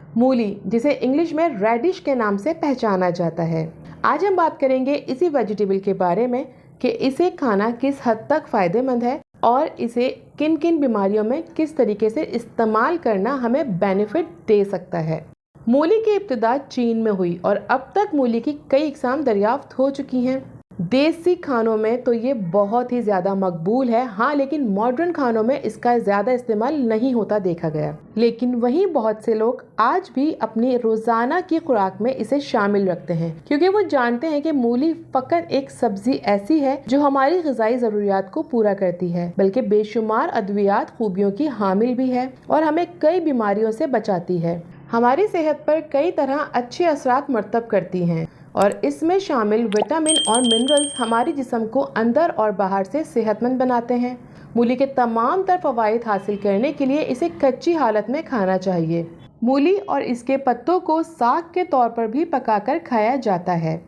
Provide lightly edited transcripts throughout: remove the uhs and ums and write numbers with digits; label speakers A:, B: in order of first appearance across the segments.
A: मूली, जिसे इंग्लिश में रेडिश के नाम से पहचाना जाता है। आज हम बात करेंगे इसी वेजिटेबल के बारे में कि इसे खाना किस हद तक फ़ायदेमंद है और इसे किन किन बीमारियों में किस तरीके से इस्तेमाल करना हमें बेनिफिट दे सकता है। मूली की इब्तिदा चीन में हुई और अब तक मूली की कई इकसाम दरियाफ्त हो चुकी हैं। देसी खानों में तो ये बहुत ही ज़्यादा मकबूल है, हाँ, लेकिन मॉडर्न खानों में इसका ज़्यादा इस्तेमाल नहीं होता देखा गया। लेकिन वहीं बहुत से लोग आज भी अपनी रोज़ाना की खुराक में इसे शामिल रखते हैं, क्योंकि वो जानते हैं कि मूली फ़कत एक सब्जी ऐसी है जो हमारी ग़िज़ाई ज़रूरियात को पूरा करती है, बल्कि बेशुमार अद्वियात खूबियों की हामिल भी है और हमें कई बीमारियों से बचाती है। हमारी सेहत पर कई तरह अच्छे असरात मरतब करती हैं और इसमें शामिल विटामिन और मिनरल्स हमारी जिस्म को अंदर और बाहर से सेहतमंद बनाते हैं। मूली के तमाम तर फ़वाइद हासिल करने के लिए इसे कच्ची हालत में खाना चाहिए। मूली और इसके पत्तों को साग के तौर पर भी पकाकर खाया जाता है।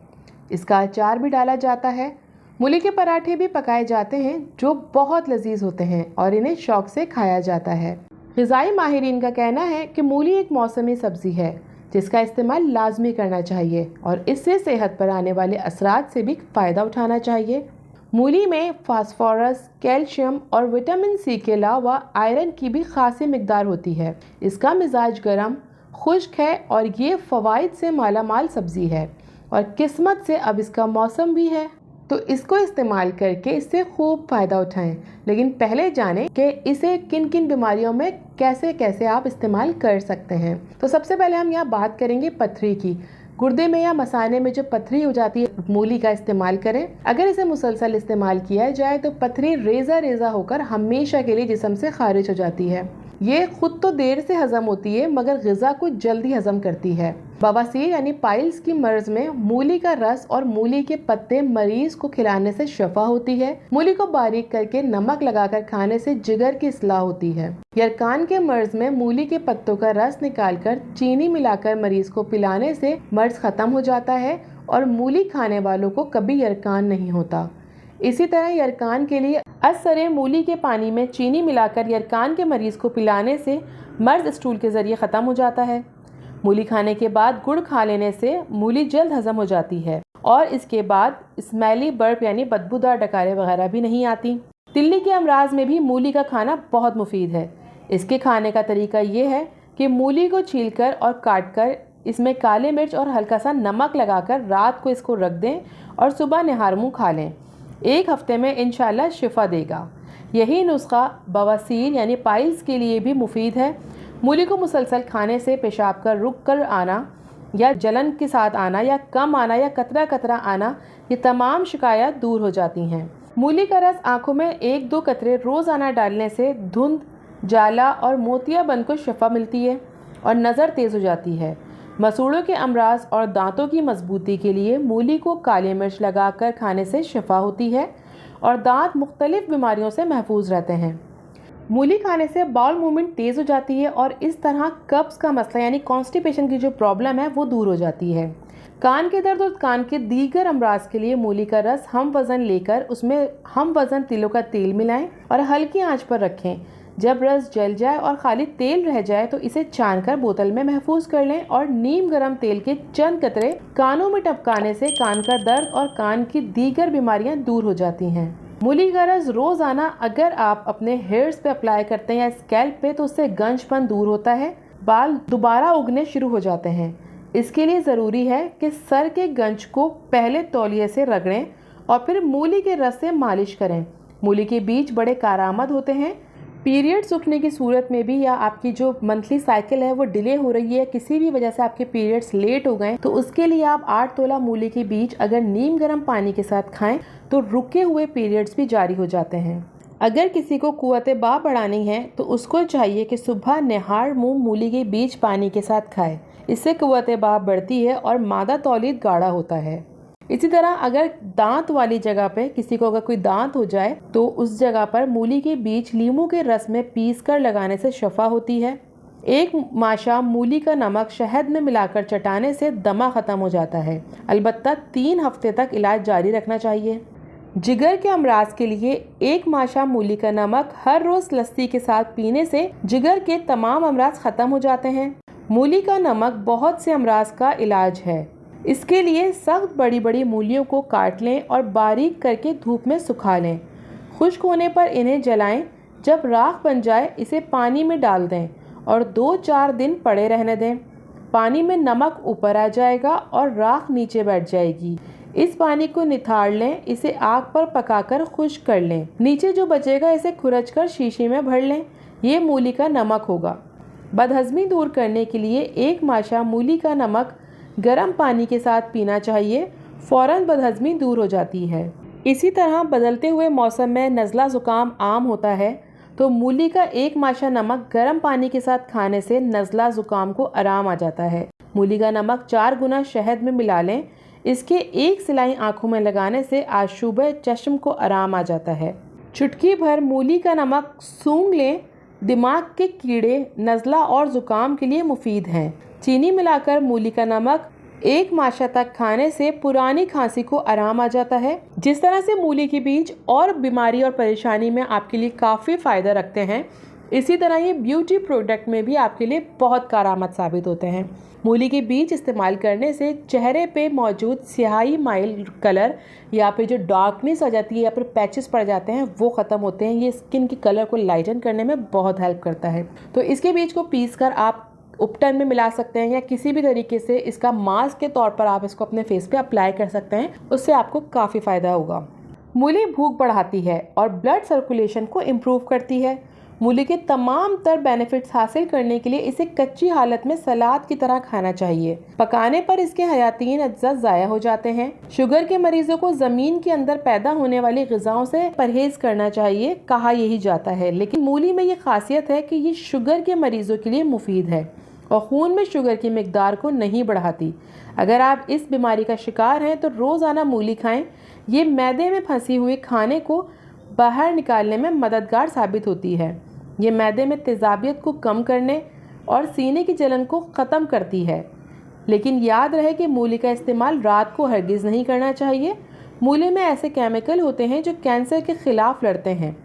A: इसका अचार भी डाला जाता है। मूली के पराठे भी पकाए जाते हैं जो बहुत लजीज होते हैं और इन्हें शौक से खाया जाता है। ग़िज़ाई माहिरीन का कहना है कि मूली एक मौसमी सब्ज़ी है जिसका इस्तेमाल लाजमी करना चाहिए और इससे सेहत पर आने वाले असरात से भी फ़ायदा उठाना चाहिए। मूली में फास्फोरस, कैल्शियम और विटामिन सी के अलावा आयरन की भी खासी मिकदार होती है। इसका मिजाज गर्म खुश्क है और ये फ़वाइद से मालामाल सब्ज़ी है और किस्मत से अब इसका मौसम भी है, तो इसको इस्तेमाल करके इससे खूब फ़ायदा उठाएं। लेकिन पहले जानें कि इसे किन किन बीमारियों में कैसे कैसे आप इस्तेमाल कर सकते हैं। तो सबसे पहले हम यहाँ बात करेंगे पथरी की। गुर्दे में या मसाने में जो पथरी हो जाती है, मूली का इस्तेमाल करें। अगर इसे मुसलसल इस्तेमाल किया जाए तो पथरी रेज़ा रेज़ा होकर हमेशा के लिए जिस्म से खारिज हो जाती है। ये खुद तो देर से हज़म होती है मगर ग़िज़ा को जल्दी हज़म करती है। बवासीर यानी पाइल्स की मर्ज में मूली का रस और मूली के पत्ते मरीज को खिलाने से शफा होती है। मूली को बारीक करके नमक लगाकर खाने से जिगर की इस्लाह होती है। यरकान के मर्ज में मूली के पत्तों का रस निकालकर चीनी मिलाकर मरीज को पिलाने से मर्ज खत्म हो जाता है और मूली खाने वालों को कभी यरकान नहीं होता। इसी तरह यरकान के लिए असरे मूली के पानी में चीनी मिलाकर यरकान के मरीज को पिलाने से मर्ज स्टूल के जरिए ख़त्म हो जाता है। मूली खाने के बाद गुड़ खा लेने से मूली जल्द हजम हो जाती है और इसके बाद स्मेली बर्प यानी बदबूदार डकारें वगैरह भी नहीं आती। तिल्ली के अमराज में भी मूली का खाना बहुत मुफीद है। इसके खाने का तरीका ये है कि मूली को छीलकर और काटकर इसमें काले मिर्च और हल्का सा नमक लगाकर रात को इसको रख दें और सुबह निहार मुँह खा लें। 1 हफ्ते में इंशाल्लाह शिफा देगा। यही नुस्खा बवासीर यानी पाइल्स के लिए भी मुफीद है। मूली को मुसलसल खाने से पेशाब का रुक कर आना या जलन के साथ आना या कम आना या कतरा कतरा आना, ये तमाम शिकायत दूर हो जाती हैं। मूली का रस आँखों में 1-2 कतरे रोज़ाना डालने से धुंध, जाला और मोतियाबिंद को शफा मिलती है और नज़र तेज़ हो जाती है। मसूड़ों के अमराज और दांतों की मजबूती के लिए मूली को काली मिर्च लगाकर खाने से शफा होती है और दांत मुख्तलिफ बीमारियों से महफूज रहते हैं। मूली खाने से बाउल मूवमेंट तेज़ हो जाती है और इस तरह कब्ज़ का मसला यानी कॉन्स्टिपेशन की जो प्रॉब्लम है वो दूर हो जाती है। कान के दर्द और कान के दीगर अमराज के लिए मूली का रस हम वज़न लेकर उसमें हम वज़न तिलों का तेल मिलाएं और हल्की आंच पर रखें। जब रस जल जाए और खाली तेल रह जाए तो इसे छानकर बोतल में महफूज कर लें और नीम गर्म तेल के चंद कतरे कानों में टपकाने से कान का दर्द और कान की दीगर बीमारियां दूर हो जाती हैं। मूली का रस रोज़ाना अगर आप अपने हेयर्स पे अप्लाई करते हैं या स्कैल्प पे तो उससे गंजपन दूर होता है, बाल दोबारा उगने शुरू हो जाते हैं। इसके लिए ज़रूरी है कि सर के गंज को पहले तौलिए से रगड़ें और फिर मूली के रस से मालिश करें। मूली के बीज बड़े कारआमद होते हैं। पीरियड्स रुकने की सूरत में भी या आपकी जो मंथली साइकिल है वो डिले हो रही है, किसी भी वजह से आपके पीरियड्स लेट हो गए, तो उसके लिए आप 8 तोला मूली के बीज अगर नीम गर्म पानी के साथ खाएं तो रुके हुए पीरियड्स भी जारी हो जाते हैं। अगर किसी को कुव्वत बा बढ़ानी है तो उसको चाहिए कि सुबह निहार मुँह मूली के बीज पानी के साथ खाए। इससे कुव्वत बा बढ़ती है और मादा तौलीद गाढ़ा होता है। इसी तरह अगर दांत वाली जगह पे किसी को अगर कोई दांत हो जाए तो उस जगह पर मूली के बीज लीमू के रस में पीस कर लगाने से शफा होती है। एक माशा मूली का नमक शहद में मिलाकर चटाने से दमा ख़त्म हो जाता है। अलबत्ता 3 हफ्ते तक इलाज जारी रखना चाहिए। जिगर के अमराज के लिए 1 माशा मूली का नमक हर रोज़ लस्सी के साथ पीने से जिगर के तमाम अमराज ख़त्म हो जाते हैं। मूली का नमक बहुत से अमराज का इलाज है। इसके लिए सख्त बड़ी बड़ी मूलियों को काट लें और बारीक करके धूप में सुखा लें। खुश्क होने पर इन्हें जलाएं। जब राख बन जाए इसे पानी में डाल दें और 2-4 दिन पड़े रहने दें। पानी में नमक ऊपर आ जाएगा और राख नीचे बैठ जाएगी। इस पानी को निथाड़ लें। इसे आग पर पकाकर खुश्क कर लें। नीचे जो बचेगा इसे खुरच कर शीशी में भर लें। ये मूली का नमक होगा। बदहज़मी दूर करने के लिए 1 माशा मूली का नमक गर्म पानी के साथ पीना चाहिए। फ़ौरन बदहज़मी दूर हो जाती है। इसी तरह बदलते हुए मौसम में नज़ला ज़ुकाम आम होता है, तो मूली का 1 माशा नमक गर्म पानी के साथ खाने से नज़ला ज़ुकाम को आराम आ जाता है। मूली का नमक 4 गुना शहद में मिला लें। इसके 1 सिलाई आँखों में लगाने से आशुब चश्म को आराम आ जाता है। चुटकी भर मूली का नमक सूंघ लें। दिमाग के कीड़े, नज़ला और ज़ुकाम के लिए मुफीद हैं। चीनी मिलाकर मूली का नमक 1 माशा तक खाने से पुरानी खांसी को आराम आ जाता है। जिस तरह से मूली के बीज और बीमारी और परेशानी में आपके लिए काफ़ी फ़ायदा रखते हैं, इसी तरह ये ब्यूटी प्रोडक्ट में भी आपके लिए बहुत कारआमद साबित होते हैं। मूली के बीज इस्तेमाल करने से चेहरे पे मौजूद स्याही माइल कलर या फिर जो डार्कनेस आ जाती है या फिर पैचेस पड़ जाते हैं वो ख़त्म होते हैं। ये स्किन की कलर को लाइटन करने में बहुत हेल्प करता है। तो इसके बीज को पीस कर आप उपटन में मिला सकते हैं या किसी भी तरीके से इसका मास्क के तौर पर आप इसको अपने फेस पे अप्लाई कर सकते हैं। उससे आपको काफ़ी फ़ायदा होगा। मूली भूख बढ़ाती है और ब्लड सर्कुलेशन को इम्प्रूव करती है। मूली के तमाम तर बेनिफिट्स हासिल करने के लिए इसे कच्ची हालत में सलाद की तरह खाना चाहिए। पकाने पर इसके हयातीन अज्जा ज़ाया हो जाते हैं। शुगर के मरीजों को ज़मीन के अंदर पैदा होने वाली ग़िज़ाओं से परहेज़ करना चाहिए, कहा यही जाता है। लेकिन मूली में ये खासियत है कि ये शुगर के मरीजों के लिए मुफीद है और खून में शुगर की मिकदार को नहीं बढ़ाती। अगर आप इस बीमारी का शिकार हैं तो रोज़ाना मूली खाएं। ये मैदे में फंसी हुई खाने को बाहर निकालने में मददगार साबित होती है। ये मैदे में तेज़ाबियत को कम करने और सीने की जलन को ख़त्म करती है। लेकिन याद रहे कि मूली का इस्तेमाल रात को हरगिज़ नहीं करना चाहिए। मूली में ऐसे केमिकल होते हैं जो कैंसर के ख़िलाफ़ लड़ते हैं।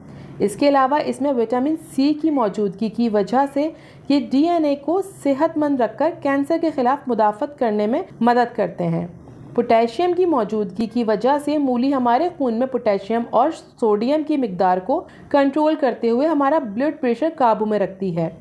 A: इसके अलावा इसमें विटामिन सी की मौजूदगी की वजह से ये डीएनए को सेहतमंद रखकर कैंसर के खिलाफ मुदाफ़त करने में मदद करते हैं। पोटेशियम की मौजूदगी की वजह से मूली हमारे खून में पोटेशियम और सोडियम की मिकदार को कंट्रोल करते हुए हमारा ब्लड प्रेशर काबू में रखती है।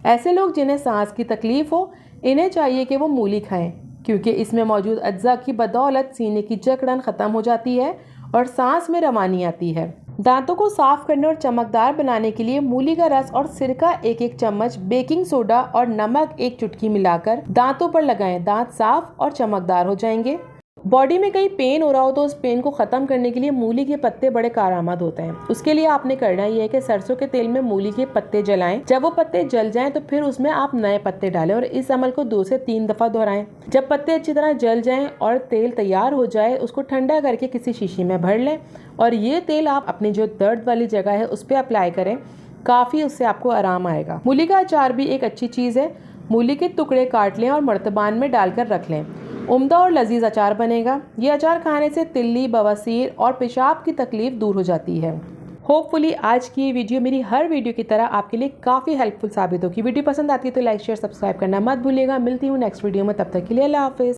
A: ऐसे लोग जिन्हें सांस की तकलीफ़ हो, इन्हें चाहिए कि वो मूली खाएं, क्योंकि इसमें मौजूद अज्जा की बदौलत सीने की जकड़न ख़त्म हो जाती है और सांस में रवानी आती है। दांतों को साफ करने और चमकदार बनाने के लिए मूली का रस और सिरका 1-1 चम्मच, बेकिंग सोडा और नमक 1 चुटकी मिलाकर दांतों पर लगाएं। दांत साफ और चमकदार हो जाएंगे। बॉडी में कहीं पेन हो रहा हो तो उस पेन को ख़त्म करने के लिए मूली के पत्ते बड़े कारआमद होते हैं। उसके लिए आपने करना ये है कि सरसों के तेल में मूली के पत्ते जलाएं। जब वो पत्ते जल जाएं तो फिर उसमें आप नए पत्ते डालें और इस अमल को 2 से 3 दफ़ा दोहराएं। जब पत्ते अच्छी तरह जल जाएं और तेल तैयार हो जाए, उसको ठंडा करके किसी शीशी में भर लें और ये तेल आप अपनी जो दर्द वाली जगह है उस पर अप्लाई करें। काफ़ी उससे आपको आराम आएगा। मूली का अचार भी एक अच्छी चीज़ है। मूली के टुकड़े काट लें और मर्तबान में डालकर रख लें। उम्दा और लजीज अचार बनेगा। ये अचार खाने से तिल्ली, बवासीर और पेशाब की तकलीफ दूर हो जाती है। होपफुली आज की ये वीडियो मेरी हर वीडियो की तरह आपके लिए काफ़ी हेल्पफुल साबित होगी। वीडियो पसंद आती है तो लाइक, शेयर, सब्सक्राइब करना मत भूलिएगा। मिलती हूँ नेक्स्ट वीडियो में, तब तक के लिए अल्लाह हाफिज़।